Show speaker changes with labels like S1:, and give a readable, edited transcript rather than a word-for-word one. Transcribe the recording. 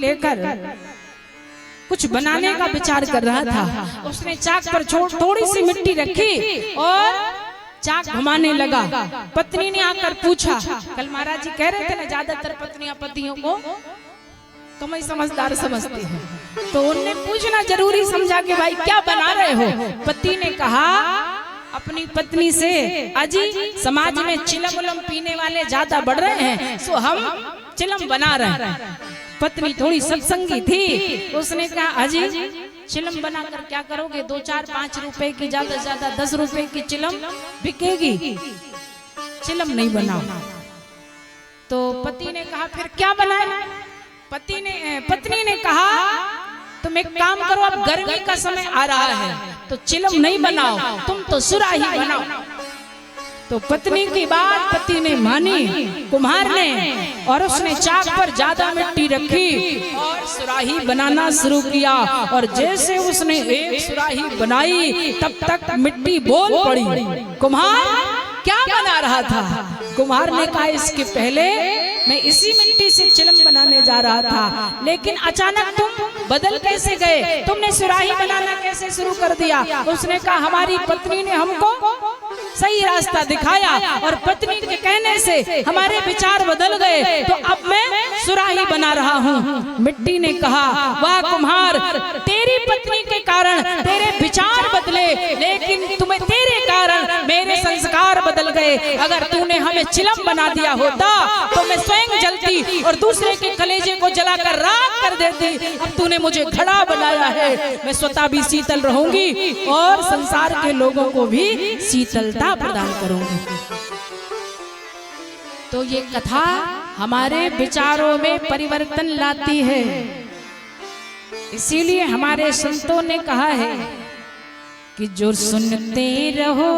S1: लेकर कुछ बनाने का विचार कर रहा था। उसने चाक पर थोड़ी सी मिट्टी रखी और चाक घुमाने लगा। पत्नी ने आकर पूछा, कल महाराज जी कह रहे थे ना ज्यादातर पत्नियां पतियों को तुम ही समझदार समझती हो, तो उनने पूछना जरूरी समझा कि भाई क्या बना रहे हो। पति ने कहा अपनी पत्नी से, अजी समाज में चिलम उलम पीने वाले ज्यादा बढ़ रहे हैं, सो हम चिलम बना रहे हैं। पत्नी थोड़ी सत्संगी थी, उसने कहा अजी चिलम बनाकर क्या करोगे, 2, 4, 5 रुपए की, ज्यादा से ज्यादा 10 रुपए की चिलम बिकेगी, चिलम नहीं बनाओ। तो पति ने कहा फिर क्या बनाए। पत्नी ने कहा तुम एक काम करो, अब गर्मी का समय आ रहा है तो चिलम नहीं बनाओ, तुम तो सुराही बनाओ। तो पत्नी की बात पति ने मानी, कुम्हार ने, और उसने चाक पर ज्यादा मिट्टी रखी और सुराही बनाना शुरू किया। और जैसे उसने एक सुराही बनाई तब तक मिट्टी बोल पड़ी, कुम्हार क्या बना रहा था। कुम्हार ने कहा इसके पहले मैं इसी मिट्टी से चिलम बनाने जा रहा था, लेकिन अचानक तुम बदल कैसे गए, तुमने सुराही बनाना कैसे शुरू कर दिया। उसने कहा हमारी पत्नी ने हमको सही रास्ता दिखाया और पत्नी के कहने से हमारे विचार बदल गए, तो अब मैं सुराही बना रहा हूँ। मिट्टी ने कहा वाह कुम्हार, तेरी पत्नी के कारण तेरे विचार बदले, लेकिन तुम्हें तेरे कारण मेरे संस्कार बदल गए। अगर तूने हमें चिलम बना दिया होता तो मैं स्वयं जलती और दूसरे के कलेजे को जलाकर राख कर देती। अब तूने मुझे घड़ा बनाया है, मैं स्वतः भी शीतल रहूंगी और संसार के लोगों को भी शीतलता प्रदान करूंगी। तो ये कथा हमारे विचारों में परिवर्तन लाती है। इसीलिए हमारे संतों ने कहा है कि जो सुनते रहो